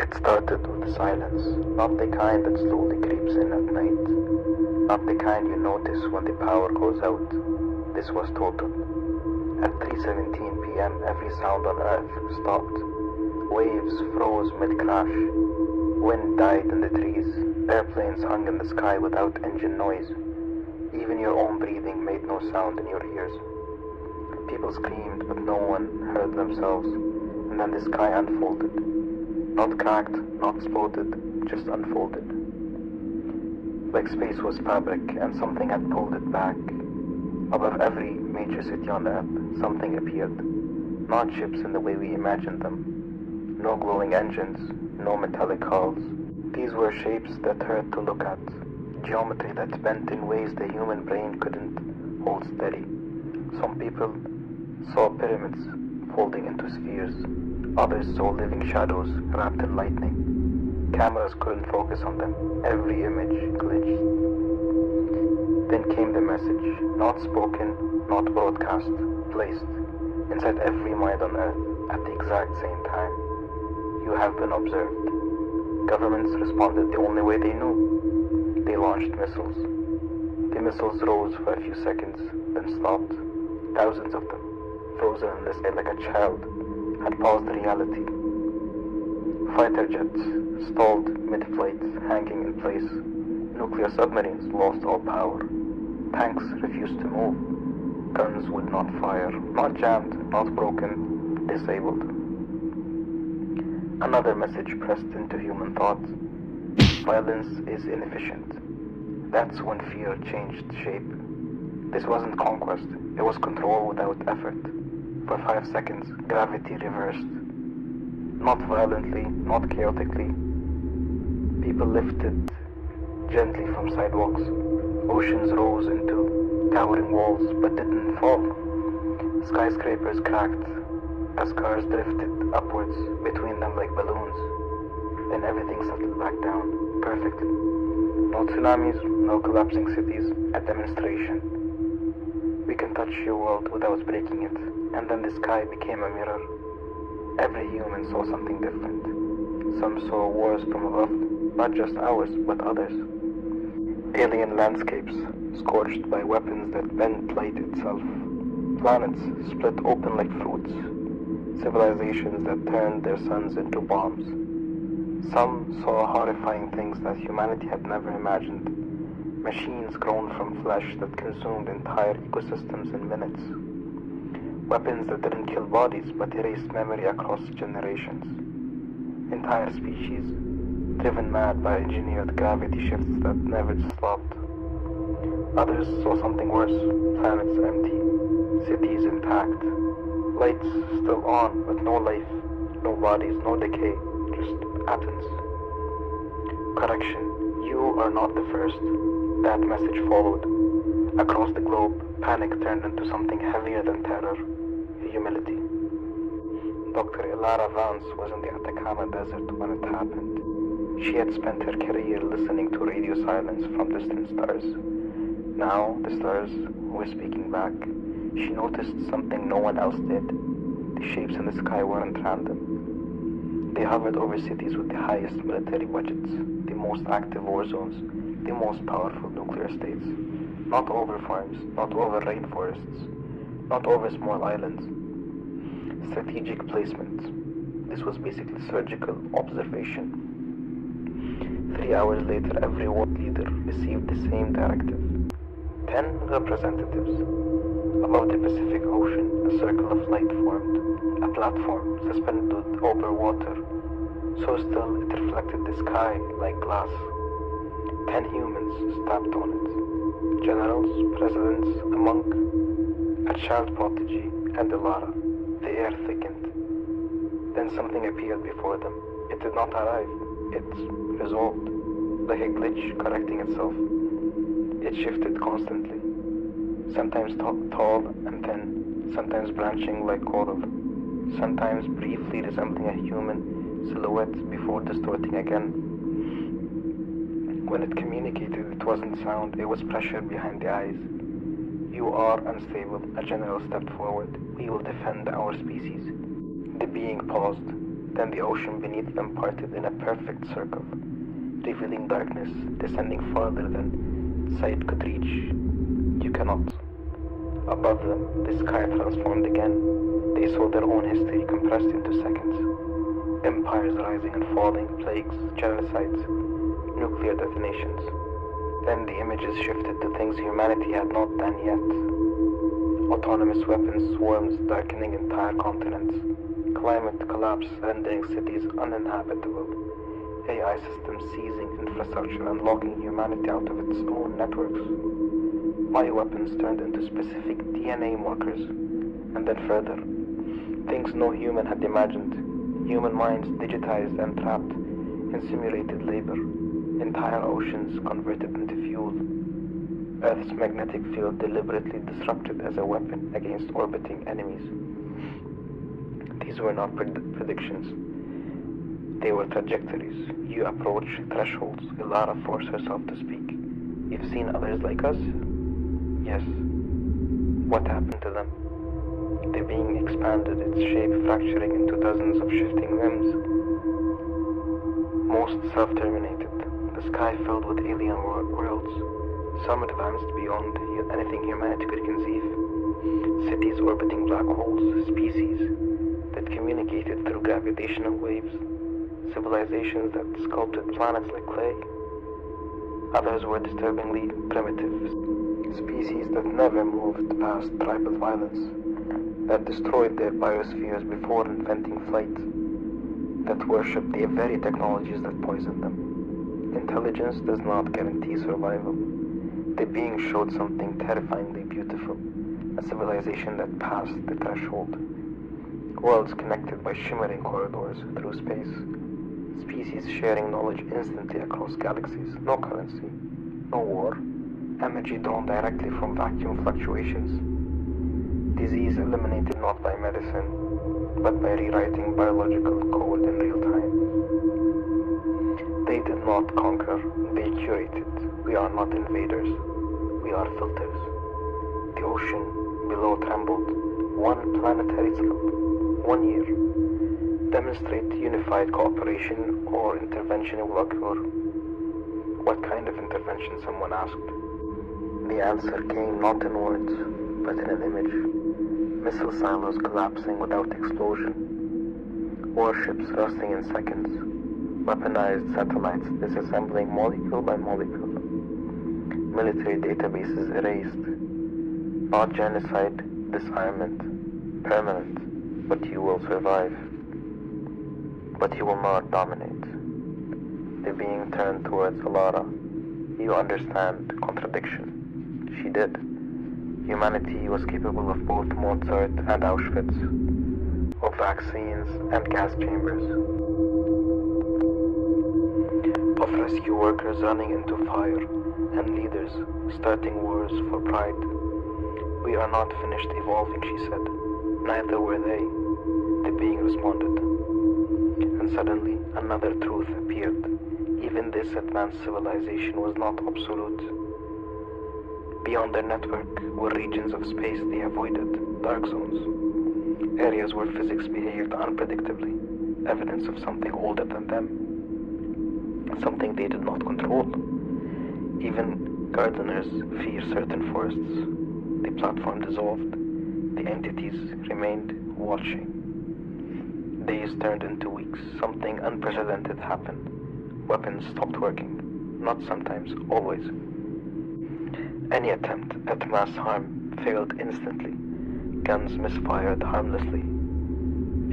It started with silence, not the kind that slowly creeps in at night, not the kind you notice when the power goes out. This was total. At 3:17 p.m. every sound on Earth stopped. Waves froze mid-crash. Wind died in the trees. Airplanes hung in the sky without engine noise. Even your own breathing made no sound in your ears. People screamed, but no one heard themselves. And then the sky unfolded. Not cracked, not exploded, just unfolded. Like space was fabric and something had pulled it back. Above every major city on Earth, something appeared. Not ships in the way we imagined them. No glowing engines, no metallic hulls. These were shapes that hurt to look at. Geometry that bent in ways the human brain couldn't hold steady. Some people saw pyramids folding into spheres. Others saw living shadows wrapped in lightning. Cameras couldn't focus on them. Every image glitched. Then came the message, not spoken, not broadcast, placed inside every mind on Earth at the exact same time. You have been observed. Governments responded the only way they knew. They launched missiles. The missiles rose for a few seconds, then stopped. Thousands of them, frozen in the sky like a child, had paused reality. Fighter jets stalled mid-flight, hanging in place. Nuclear submarines lost all power. Tanks refused to move. Guns would not fire. Not jammed, not broken, disabled. Another message pressed into human thought. Violence is inefficient. That's when fear changed shape. This wasn't conquest. It was control without effort. For 5 seconds, gravity reversed. Not violently, not chaotically. People lifted gently from sidewalks. Oceans rose into towering walls but didn't fall. Skyscrapers cracked as cars drifted upwards between them like balloons. Then everything settled back down, perfectly. No tsunamis, no collapsing cities, a demonstration. We can touch your world without breaking it. And then the sky became a mirror. Every human saw something different. Some saw wars from above, not just ours, but others. Alien landscapes, scorched by weapons that bent light itself. Planets split open like fruits. Civilizations that turned their suns into bombs. Some saw horrifying things that humanity had never imagined. Machines grown from flesh that consumed entire ecosystems in minutes. Weapons that didn't kill bodies but erased memory across generations. Entire species driven mad by engineered gravity shifts that never stopped. Others saw something worse, planets empty, cities intact, lights still on but no life, no bodies, no decay, just atoms. Correction, you are not the first. That message followed. Across the globe, panic turned into something heavier than terror, humility. Dr. Ilara Vance was in the Atacama Desert when it happened. She had spent her career listening to radio silence from distant stars. Now, the stars were speaking back. She noticed something no one else did. The shapes in the sky weren't random. They hovered over cities with the highest military budgets, the most active war zones, the most powerful nuclear states. Not over farms, not over rainforests, not over small islands. Strategic placement. This was basically surgical observation. 3 hours later, every world leader received the same directive. 10 representatives. Above the Pacific Ocean, a circle of light formed, a platform suspended over water. So still it reflected the sky like glass. 10 humans stamped on it. Generals, presidents, a monk, a child prodigy, and a Lara. The air thickened. Then something appeared before them. It did not arrive. It resolved, like a glitch correcting itself. It shifted constantly, sometimes tall and thin, sometimes branching like coral, sometimes briefly resembling a human silhouette before distorting again. When it communicated, it wasn't sound, it was pressure behind the eyes. You are unstable, a general stepped forward. We will defend our species. The being paused, Then the ocean beneath them parted in a perfect circle, revealing darkness descending farther than sight could reach. You cannot. Above them, the sky transformed again. They saw their own history compressed into seconds. Empires rising and falling, plagues, genocides, nuclear detonations. Then the images shifted to things humanity had not done yet. Autonomous weapons, swarms darkening entire continents, climate collapse rendering cities uninhabitable, AI systems seizing infrastructure and locking humanity out of its own networks. Bioweapons turned into specific DNA markers, and then further. Things no human had imagined. Human minds digitized and trapped in simulated labor. Entire oceans converted into fuel. Earth's magnetic field deliberately disrupted as a weapon against orbiting enemies. These were not predictions. They were trajectories. You approach thresholds. Ilara forced herself to speak. You've seen others like us? Yes. What happened to them? The being expanded, its shape fracturing into dozens of shifting limbs. Most self-terminated. The sky filled with alien worlds. Some advanced beyond anything humanity could conceive. Cities orbiting black holes, species that communicated through gravitational waves, civilizations that sculpted planets like clay. Others were disturbingly primitive, species that never moved past tribal violence, that destroyed their biospheres before inventing flight, that worshipped the very technologies that poisoned them. Intelligence does not guarantee survival. The being showed something terrifyingly beautiful, a civilization that passed the threshold. Worlds connected by shimmering corridors through space. Species sharing knowledge instantly across galaxies. No currency, no war. Energy drawn directly from vacuum fluctuations. Disease eliminated not by medicine, but by rewriting biological code in real time. They did not conquer, they curated. We are not invaders, we are filters. The ocean below trembled. One planetary slip, 1 year. Demonstrate unified cooperation or intervention will occur. What kind of intervention, someone asked. The answer came not in words, but in an image. Missile silos collapsing without explosion. Warships rusting in seconds. Weaponized satellites disassembling molecule by molecule. Military databases erased. Not genocide, disarmament. Permanent, but you will survive. But you will not dominate. The being turned towards Alara. You understand contradiction. She did. Humanity was capable of both Mozart and Auschwitz, of vaccines and gas chambers, of rescue workers running into fire and leaders starting wars for pride. We are not finished evolving, she said. Neither were they. The being responded. And suddenly another truth appeared. Even this advanced civilization was not absolute. Beyond their network were regions of space they avoided, dark zones, areas where physics behaved unpredictably, evidence of something older than them, something they did not control. Even gardeners fear certain forests. The platform dissolved, the entities remained watching. Days turned into weeks, something unprecedented happened. Weapons stopped working, not sometimes, always. Any attempt at mass harm failed instantly. Guns misfired harmlessly.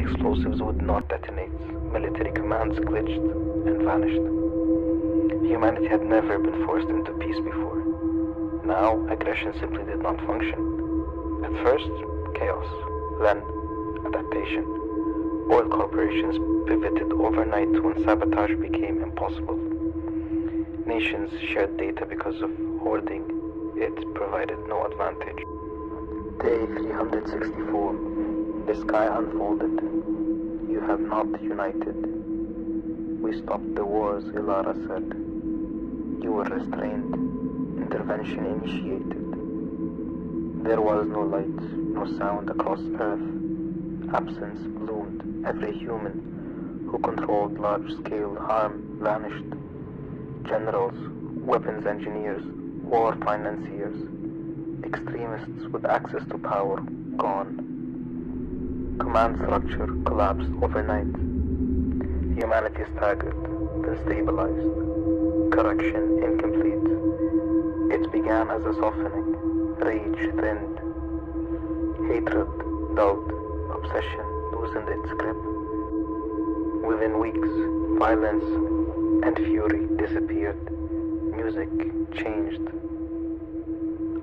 Explosives would not detonate. Military commands glitched and vanished. Humanity had never been forced into peace before. Now, aggression simply did not function. At first, chaos. Then, adaptation. Oil corporations pivoted overnight when sabotage became impossible. Nations shared data because of hoarding. It provided no advantage. Day 364. The sky unfolded. You have not united. We stopped the wars, Ilara said. You were restrained. Intervention initiated. There was no light, no sound across Earth. Absence bloomed. Every human who controlled large-scale harm vanished. Generals, weapons engineers, war financiers, extremists with access to power, gone. Command structure collapsed overnight. Humanity staggered, then stabilized. Correction incomplete. It began as a softening. Rage thinned. Hatred dulled. Obsession loosened its grip. Within weeks, violence and fury disappeared. Music changed.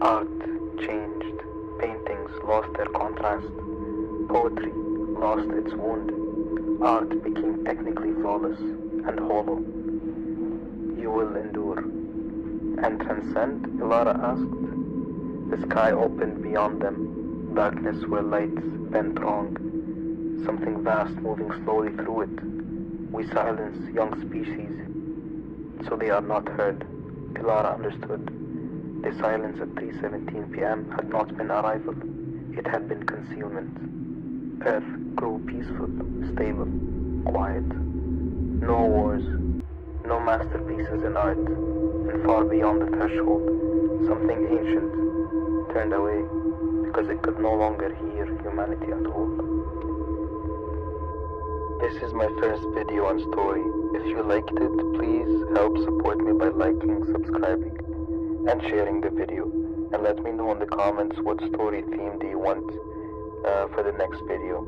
Art changed. Paintings lost their contrast. Poetry lost its wound. Art became technically flawless and hollow. You will endure and transcend, Ilara asked. The sky opened beyond them, darkness where lights bent wrong, something vast moving slowly through it. We silence young species, so they are not heard. Ilara understood. The silence at 3:17 p.m. had not been arrival, it had been concealment. Earth grew peaceful, stable, quiet. No wars, no masterpieces in art, and far beyond the threshold, something ancient turned away because it could no longer hear humanity at all. This is my first video on Story. If you liked it, please help support me by liking, subscribing, and sharing the video. And let me know in the comments what story theme do you want for the next video.